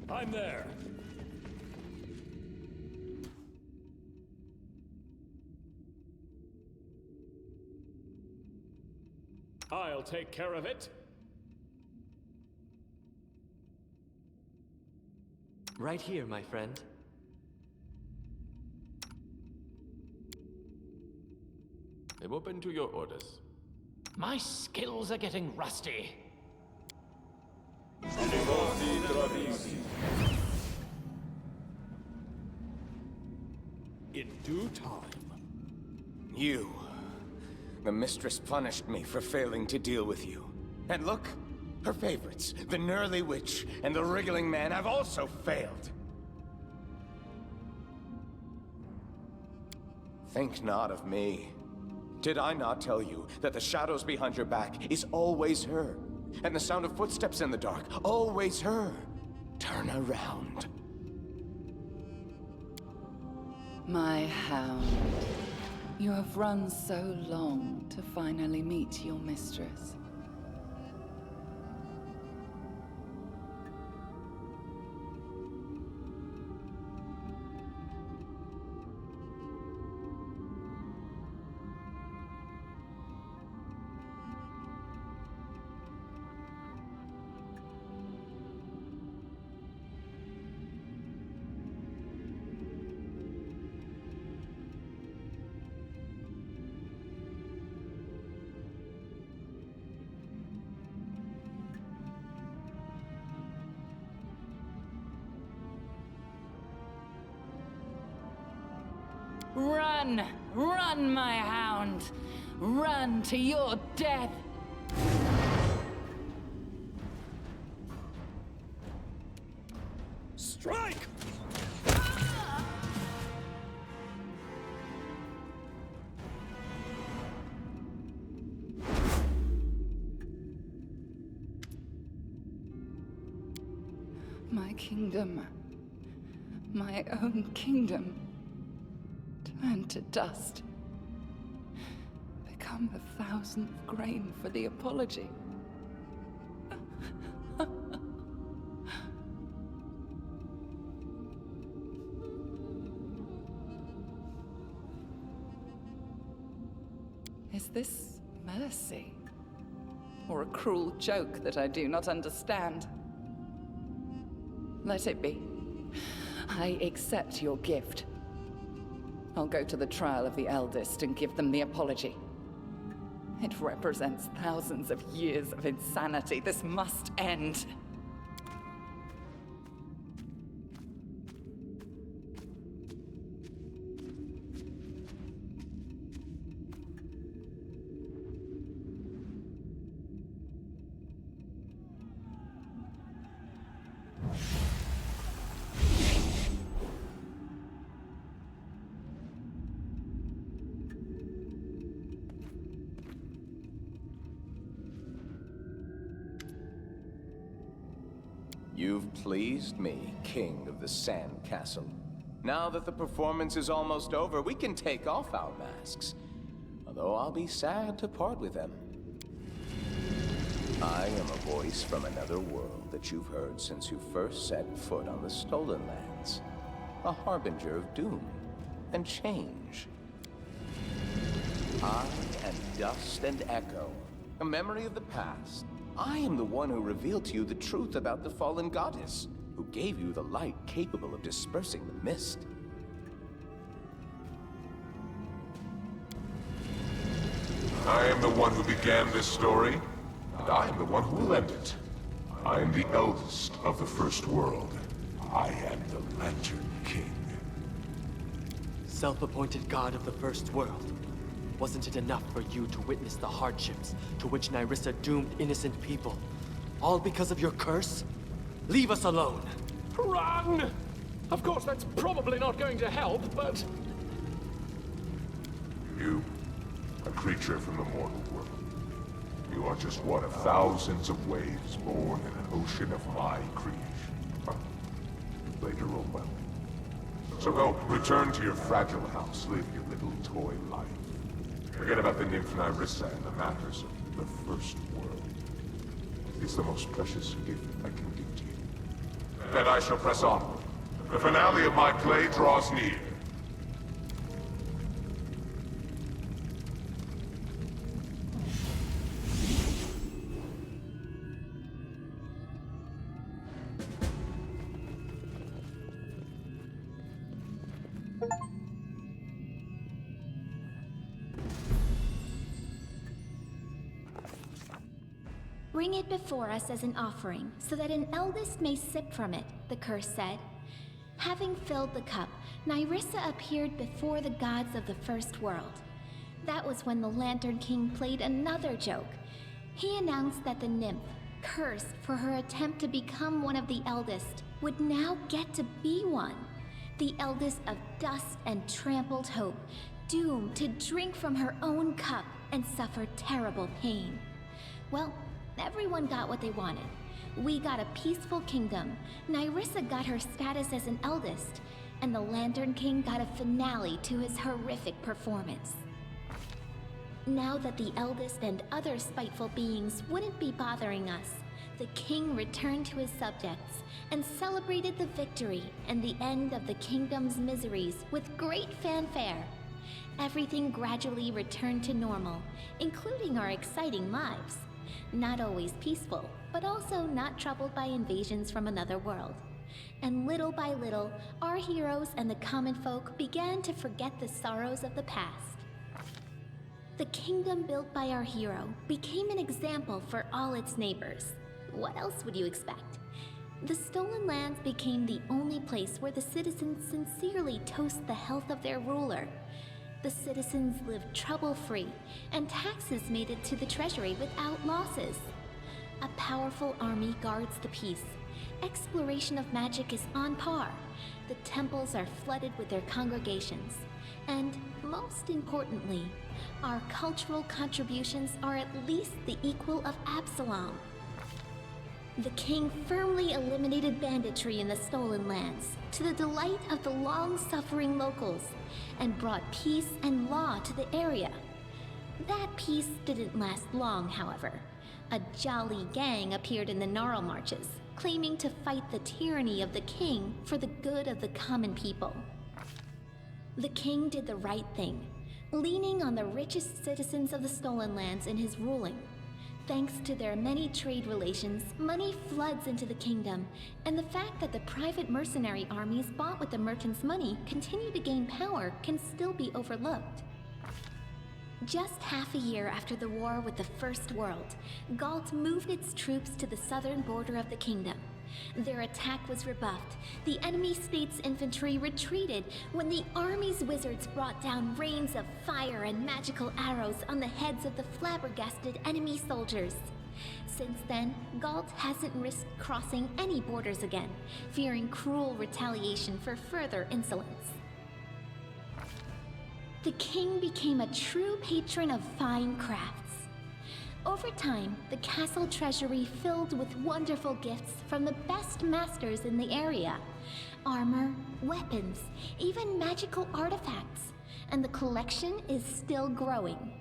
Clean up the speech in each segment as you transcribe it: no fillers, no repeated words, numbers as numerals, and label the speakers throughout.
Speaker 1: I'm there. I'll take care of it.
Speaker 2: Right here, my friend.
Speaker 3: I'm open to your orders.
Speaker 4: My skills are getting rusty.
Speaker 1: In due time.
Speaker 5: You. The mistress punished me for failing to deal with you. And look, her favorites, the Gnurly Witch and the Wriggling Man, have also failed. Think not of me. Did I not tell you that the shadows behind your back is always her? And the sound of footsteps in the dark, always her. Turn around.
Speaker 6: My hound. You have run so long to finally meet your mistress. Run! Run, my hound! Run to your death!
Speaker 1: Strike!
Speaker 6: My kingdom, my own kingdom, turn to dust. Become the 1,000th grain for the apology. Is this mercy? Or a cruel joke that I do not understand? Let it be. I accept your gift. I'll go to the trial of the eldest and give them the apology. It represents thousands of years of insanity. This must end.
Speaker 5: You've pleased me, King of the Sand Castle. Now that the performance is almost over, we can take off our masks. Although I'll be sad to part with them. I am a voice from another world that you've heard since you first set foot on the Stolen Lands. A harbinger of doom and change. I am dust and echo, a memory of the past. I am the one who revealed to you the truth about the fallen goddess, who gave you the light capable of dispersing the mist.
Speaker 7: I am the one who began this story, and I am the one who will end it. I am the eldest of the First World. I am the Lantern King.
Speaker 2: Self-appointed god of the First World. Wasn't it enough for you to witness the hardships to which Nyrissa doomed innocent people? All because of your curse? Leave us alone!
Speaker 4: Run! Of course, that's probably not going to help, but...
Speaker 7: You, a creature from the mortal world. You are just one of thousands of waves born in an ocean of my creation. You played your role well. So go, return to your fragile house, live your little toy life. Forget about the nymph Nyrissa and the matters of the First World. It's the most precious gift I can give to you. Then I shall press on. The finale of my play draws near.
Speaker 8: Bring it before us as an offering, so that an eldest may sip from it, the curse said. Having filled the cup, Nyrissa appeared before the gods of the first world. That was when the Lantern King played another joke. He announced that the nymph, cursed for her attempt to become one of the eldest, would now get to be one. The eldest of dust and trampled hope, doomed to drink from her own cup and suffer terrible pain. Well, everyone got what they wanted. We got a peaceful kingdom, Nyrissa got her status as an eldest, and the Lantern King got a finale to his horrific performance. Now that the eldest and other spiteful beings wouldn't be bothering us, the king returned to his subjects and celebrated the victory and the end of the kingdom's miseries with great fanfare. Everything gradually returned to normal, including our exciting lives. Not always peaceful, but also not troubled by invasions from another world. And little by little, our heroes and the common folk began to forget the sorrows of the past. The kingdom built by our hero became an example for all its neighbors. What else would you expect? The Stolen Lands became the only place where the citizens sincerely toast the health of their ruler. The citizens lived trouble-free, and taxes made it to the treasury without losses. A powerful army guards the peace. Exploration of magic is on par. The temples are flooded with their congregations. And, most importantly, our cultural contributions are at least the equal of Absalom. The king firmly eliminated banditry in the Stolen Lands, to the delight of the long-suffering locals, and brought peace and law to the area. That peace didn't last long, however. A jolly gang appeared in the Gnarl Marches, claiming to fight the tyranny of the king for the good of the common people. The king did the right thing, leaning on the richest citizens of the Stolen Lands in his ruling. Thanks to their many trade relations, money floods into the kingdom, and the fact that the private mercenary armies bought with the merchants' money continue to gain power can still be overlooked. Just half a year after the war with the First World, Galt moved its troops to the southern border of the kingdom. Their attack was rebuffed. The enemy state's infantry retreated when the army's wizards brought down rains of fire and magical arrows on the heads of the flabbergasted enemy soldiers. Since then, Galt hasn't risked crossing any borders again, fearing cruel retaliation for further insolence. The king became a true patron of fine crafts. Over time, the castle treasury filled with wonderful gifts from the best masters in the area. Armor, weapons, even magical artifacts. And the collection is still growing.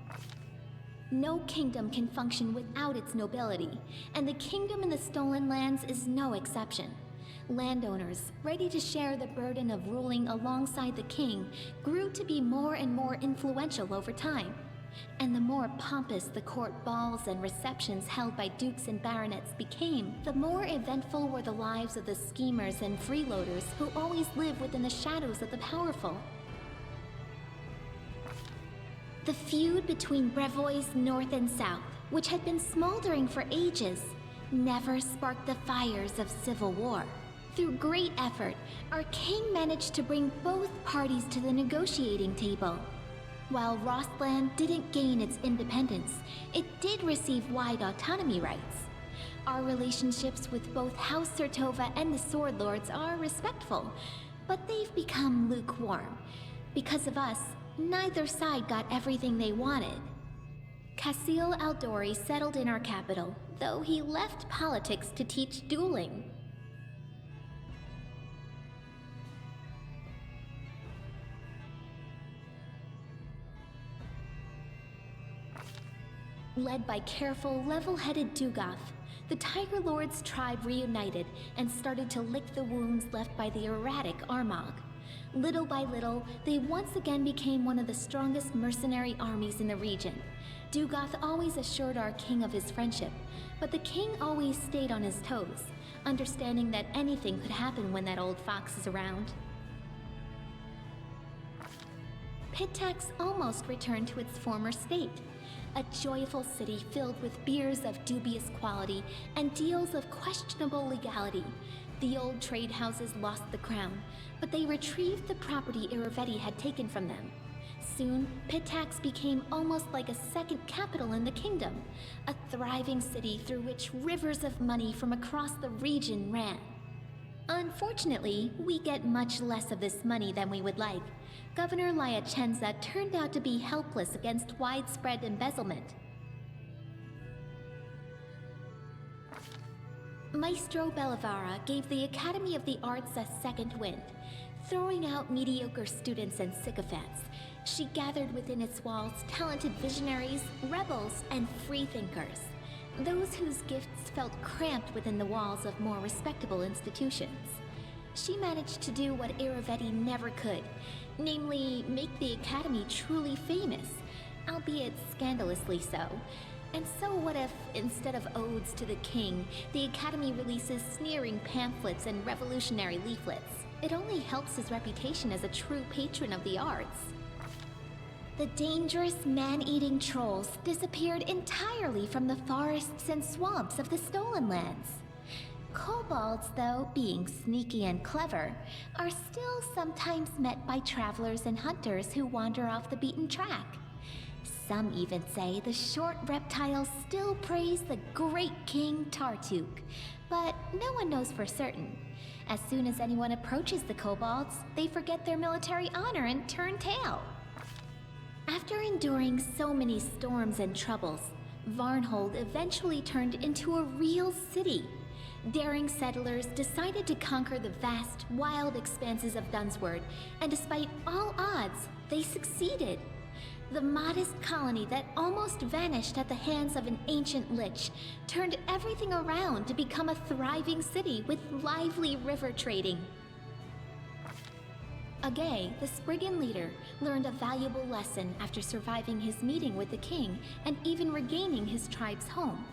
Speaker 8: No kingdom can function without its nobility, and the kingdom in the Stolen Lands is no exception. Landowners, ready to share the burden of ruling alongside the king, grew to be more and more influential over time. And the more pompous the court balls and receptions held by dukes and baronets became, the more eventful were the lives of the schemers and freeloaders who always live within the shadows of the powerful. The feud between Brevois North and South, which had been smoldering for ages, never sparked the fires of civil war. Through great effort, our king managed to bring both parties to the negotiating table. While Rostland didn't gain its independence, it did receive wide autonomy rights. Our relationships with both House Sertova and the Sword Lords are respectful, but they've become lukewarm. Because of us, neither side got everything they wanted. Casil Aldori settled in our capital, though he left politics to teach dueling. Led by careful, level-headed Dugoth, the Tiger Lord's tribe reunited and started to lick the wounds left by the erratic Armagh. Little by little, they once again became one of the strongest mercenary armies in the region. Dugoth always assured our king of his friendship, but the king always stayed on his toes, understanding that anything could happen when that old fox is around. Pitax almost returned to its former state, a joyful city filled with beers of dubious quality and deals of questionable legality. The old trade houses lost the crown, but they retrieved the property Iravetti had taken from them. Soon, Pitax became almost like a second capital in the kingdom, a thriving city through which rivers of money from across the region ran. Unfortunately, we get much less of this money than we would like. Governor Liachenza turned out to be helpless against widespread embezzlement. Maestro Bellavara gave the Academy of the Arts a second wind. Throwing out mediocre students and sycophants, she gathered within its walls talented visionaries, rebels, and freethinkers. Those whose gifts felt cramped within the walls of more respectable institutions. She managed to do what Iravetti never could, namely make the Academy truly famous, albeit scandalously so. And so what if, instead of odes to the king, the Academy releases sneering pamphlets and revolutionary leaflets? It only helps his reputation as a true patron of the arts. The dangerous man-eating trolls disappeared entirely from the forests and swamps of the Stolen Lands. Kobolds, though, being sneaky and clever, are still sometimes met by travelers and hunters who wander off the beaten track. Some even say the short reptiles still praise the great King Tartuk, but no one knows for certain. As soon as anyone approaches the kobolds, they forget their military honor and turn tail. After enduring so many storms and troubles, Varnhold eventually turned into a real city. Daring settlers decided to conquer the vast, wild expanses of Dunsword, and despite all odds, they succeeded. The modest colony that almost vanished at the hands of an ancient lich turned everything around to become a thriving city with lively river trading. Agay, the Spriggan leader, learned a valuable lesson after surviving his meeting with the king and even regaining his tribe's home.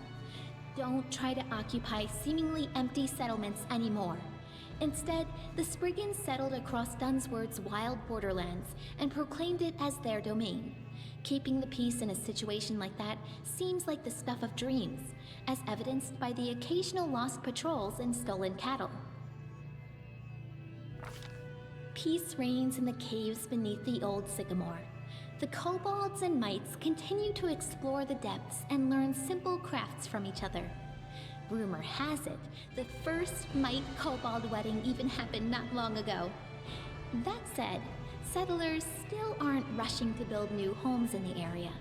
Speaker 8: Don't try to occupy seemingly empty settlements anymore. Instead, the Spriggans settled across Dunsword's wild borderlands and proclaimed it as their domain. Keeping the peace in a situation like that seems like the stuff of dreams, as evidenced by the occasional lost patrols and stolen cattle. Peace reigns in the caves beneath the old sycamore. The kobolds and mites continue to explore the depths and learn simple crafts from each other. Rumor has it, the first mite kobold wedding even happened not long ago. That said, settlers still aren't rushing to build new homes in the area.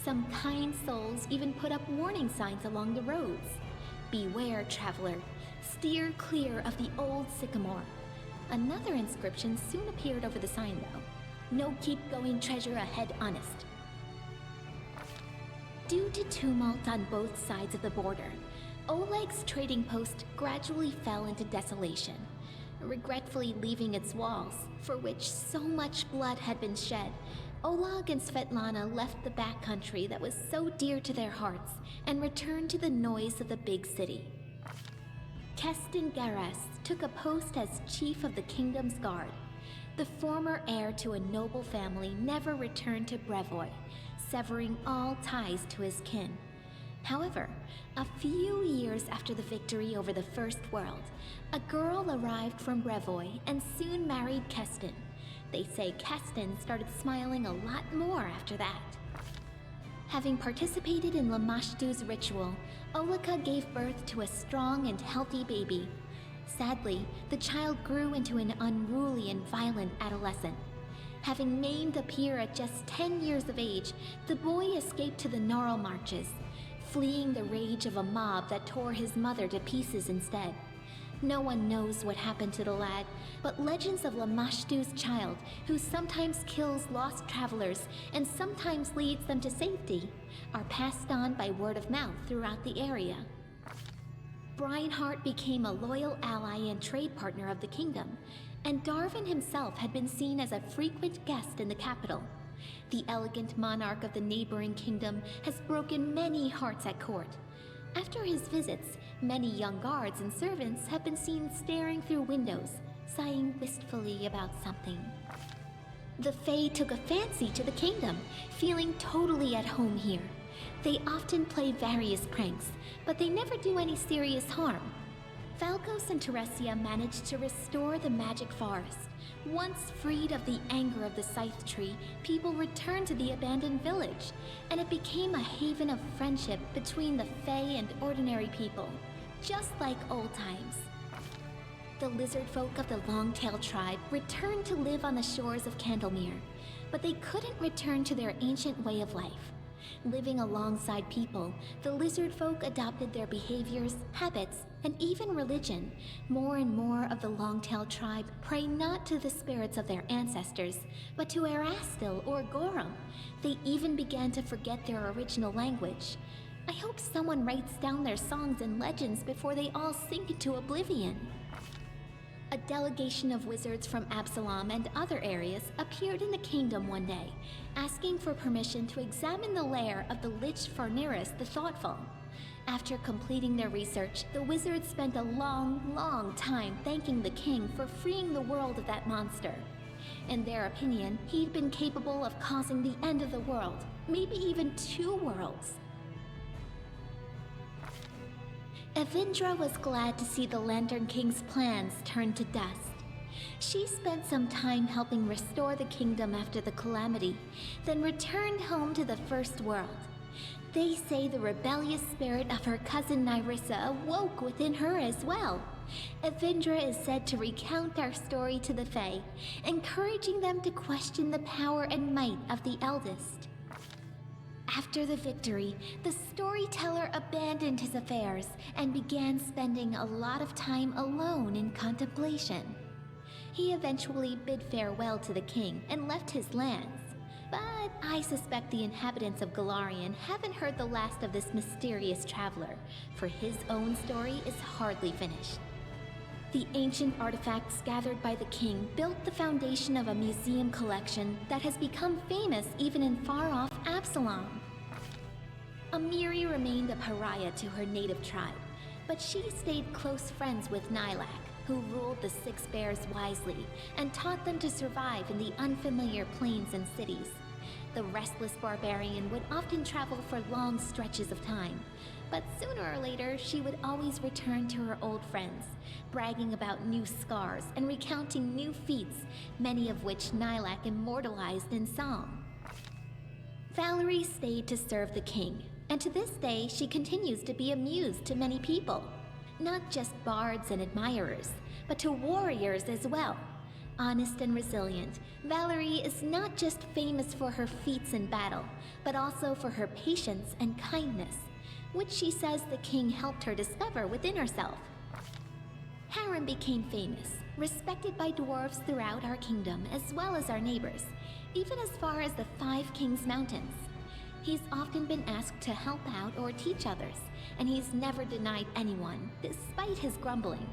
Speaker 8: Some kind souls even put up warning signs along the roads. Beware, traveler. Steer clear of the old sycamore. Another inscription soon appeared over the sign, though. No keep-going treasure ahead, honest. Due to tumult on both sides of the border, Oleg's trading post gradually fell into desolation, regretfully leaving its walls, for which so much blood had been shed. Oleg and Svetlana left the backcountry that was so dear to their hearts and returned to the noise of the big city. Keston Garas took a post as chief of the kingdom's guard. The former heir to a noble family never returned to Brevoy, severing all ties to his kin. However, a few years after the victory over the First World, a girl arrived from Brevoy and soon married Keston. They say Keston started smiling a lot more after that. Having participated in Lamashtu's ritual, Olika gave birth to a strong and healthy baby. Sadly, the child grew into an unruly and violent adolescent. Having maimed a peer at just 10 years of age, the boy escaped to the Gnarl Marches, fleeing the rage of a mob that tore his mother to pieces instead. No one knows what happened to the lad, but legends of Lamashtu's child, who sometimes kills lost travelers and sometimes leads them to safety, are passed on by word of mouth throughout the area. Breinhardt became a loyal ally and trade partner of the kingdom, and Darwin himself had been seen as a frequent guest in the capital. The elegant monarch of the neighboring kingdom has broken many hearts at court. After his visits, many young guards and servants have been seen staring through windows, sighing wistfully about something. The Fae took a fancy to the kingdom, feeling totally at home here. They often play various pranks, but they never do any serious harm. Falcos and Teresia managed to restore the magic forest. Once freed of the anger of the Scythe Tree, people returned to the abandoned village, and it became a haven of friendship between the Fae and ordinary people, just like old times. The lizard folk of the Longtail tribe returned to live on the shores of Candlemere, but they couldn't return to their ancient way of life. Living alongside people, the lizard folk adopted their behaviors, habits, and even religion. More and more of the Longtail tribe pray not to the spirits of their ancestors, but to Erastil or Gorum. They even began to forget their original language. I hope someone writes down their songs and legends before they all sink into oblivion. A delegation of wizards from Absalom and other areas appeared in the kingdom one day, asking for permission to examine the lair of the Lich Farniris the Thoughtful. After completing their research, the wizards spent a long time thanking the king for freeing the world of that monster. In their opinion, he'd been capable of causing the end of the world, maybe even 2 worlds. Evindra was glad to see the Lantern King's plans turn to dust. She spent some time helping restore the kingdom after the calamity, then returned home to the First World. They say the rebellious spirit of her cousin Nyrissa awoke within her as well. Evindra is said to recount our story to the Fae, encouraging them to question the power and might of the eldest. After the victory, the storyteller abandoned his affairs and began spending a lot of time alone in contemplation. He eventually bid farewell to the king and left his lands, but I suspect the inhabitants of Golarion haven't heard the last of this mysterious traveler, for his own story is hardly finished. The ancient artifacts gathered by the king built the foundation of a museum collection that has become famous even in far-off Absalom. Amiri remained a pariah to her native tribe, but she stayed close friends with Nylak, who ruled the Six Bears wisely and taught them to survive in the unfamiliar plains and cities. The restless barbarian would often travel for long stretches of time, but sooner or later she would always return to her old friends, bragging about new scars and recounting new feats, many of which Nylak immortalized in song. Valerie stayed to serve the king, and to this day she continues to be a muse to many people. Not just bards and admirers, but to warriors as well. Honest and resilient, Valerie is not just famous for her feats in battle, but also for her patience and kindness, which she says the king helped her discover within herself. Harrim became famous, respected by dwarves throughout our kingdom as well as our neighbors, even as far as the Five Kings Mountains. He's often been asked to help out or teach others, and he's never denied anyone, despite his grumbling.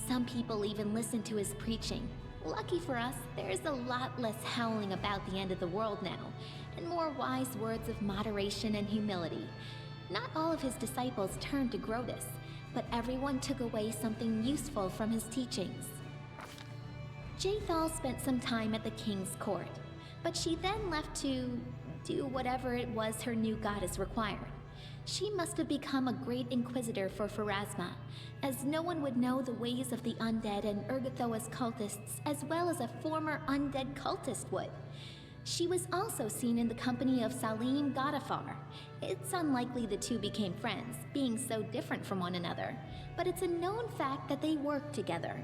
Speaker 8: Some people even listen to his preaching. Lucky for us, there's a lot less howling about the end of the world now, and more wise words of moderation and humility. Not all of his disciples turned to Grotus, but everyone took away something useful from his teachings. Jaethal spent some time at the king's court, but she then left to do whatever it was her new goddess required. She must have become a great inquisitor for Pharasma, as no one would know the ways of the undead and Urgathoa's cultists as well as a former undead cultist would. She was also seen in the company of Salim Godafar. It's unlikely the two became friends, being so different from one another, but it's a known fact that they worked together.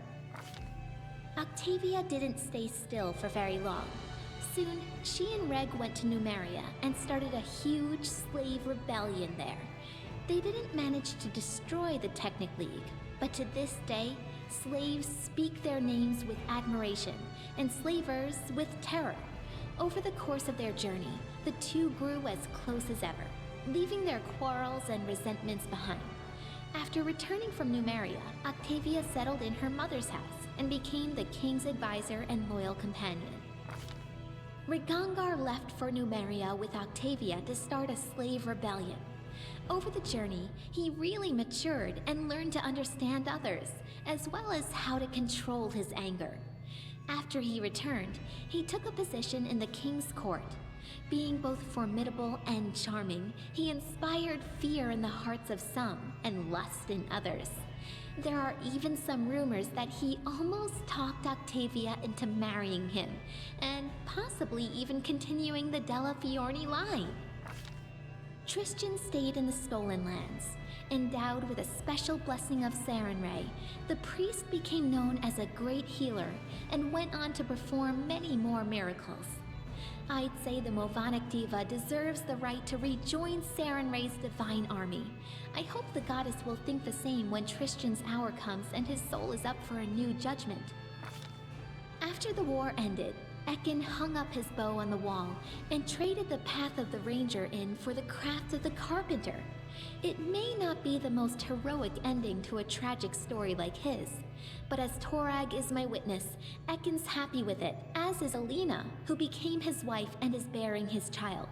Speaker 8: Octavia didn't stay still for very long. Soon, she and Reg went to Numeria and started a huge slave rebellion there. They didn't manage to destroy the Technic League, but to this day, slaves speak their names with admiration, and slavers with terror. Over the course of their journey, the two grew as close as ever, leaving their quarrels and resentments behind. After returning from Numeria, Octavia settled in her mother's house and became the king's advisor and loyal companion. Rigangar left for Numeria with Octavia to start a slave rebellion. Over the journey, he really matured and learned to understand others, as well as how to control his anger. After he returned, he took a position in the king's court. Being both formidable and charming, he inspired fear in the hearts of some and lust in others. There are even some rumors that he almost talked Octavia into marrying him, and possibly even continuing the Della Fiorni line. Tristan stayed in the Stolen Lands. Endowed with a special blessing of Sarenrae, the priest became known as a great healer and went on to perform many more miracles. I'd say the Movonic Diva deserves the right to rejoin Sarenrae's divine army. I hope the goddess will think the same when Tristan's hour comes and his soul is up for a new judgment. After the war ended, Ekin hung up his bow on the wall and traded the path of the ranger in for the craft of the carpenter. It may not be the most heroic ending to a tragic story like his, but as Torag is my witness, Ekin's happy with it, as is Alina, who became his wife and is bearing his child.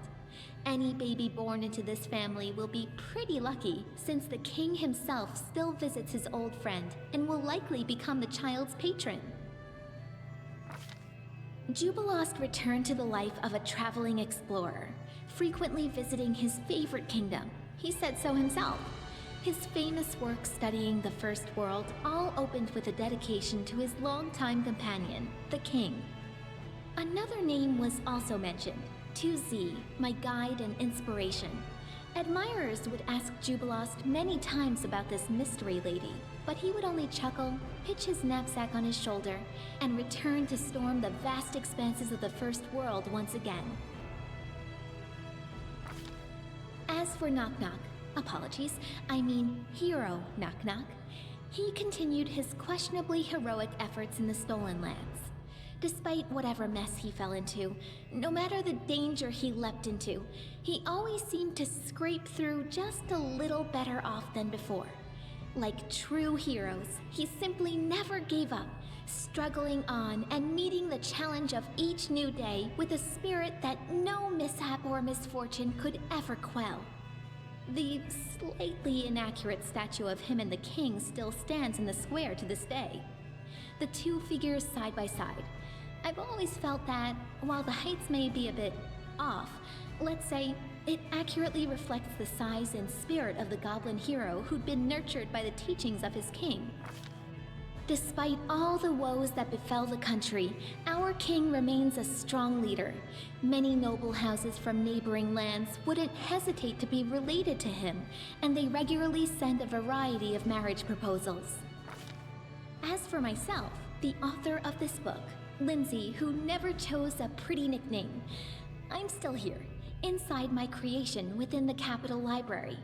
Speaker 8: Any baby born into this family will be pretty lucky, since the king himself still visits his old friend and will likely become the child's patron. Jubilost returned to the life of a traveling explorer, frequently visiting his favorite kingdom. He said so himself. His famous work studying the First World all opened with a dedication to his longtime companion, the king. Another name was also mentioned, 2Z, my guide and inspiration. Admirers would ask Jubilost many times about this mystery lady, but he would only chuckle, pitch his knapsack on his shoulder, and return to storm the vast expanses of the First World once again. As for Knock Knock, apologies, I mean Hero Knock Knock, he continued his questionably heroic efforts in the Stolen Lands. Despite whatever mess he fell into, no matter the danger he leapt into, he always seemed to scrape through just a little better off than before. Like true heroes, he simply never gave up, struggling on and meeting the challenge of each new day with a spirit that no mishap or misfortune could ever quell. The slightly inaccurate statue of him and the king still stands in the square to this day. The two figures side by side. I've always felt that, while the heights may be a bit off, let's say, it accurately reflects the size and spirit of the goblin hero who'd been nurtured by the teachings of his king. Despite all the woes that befell the country, our king remains a strong leader. Many noble houses from neighboring lands wouldn't hesitate to be related to him, and they regularly send a variety of marriage proposals. As for myself, the author of this book, Lindsay, who never chose a pretty nickname, I'm still here, inside my creation within the Capitol Library.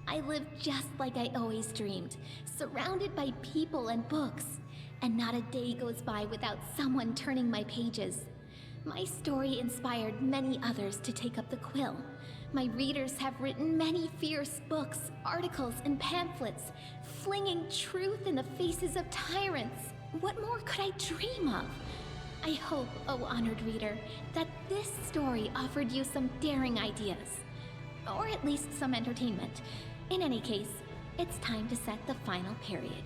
Speaker 8: I live just like I always dreamed, surrounded by people and books, and not a day goes by without someone turning my pages. My story inspired many others to take up the quill. My readers have written many fierce books, articles, and pamphlets, flinging truth in the faces of tyrants. What more could I dream of? I hope, oh honored reader, that this story offered you some daring ideas, or at least some entertainment. In any case, it's time to set the final period.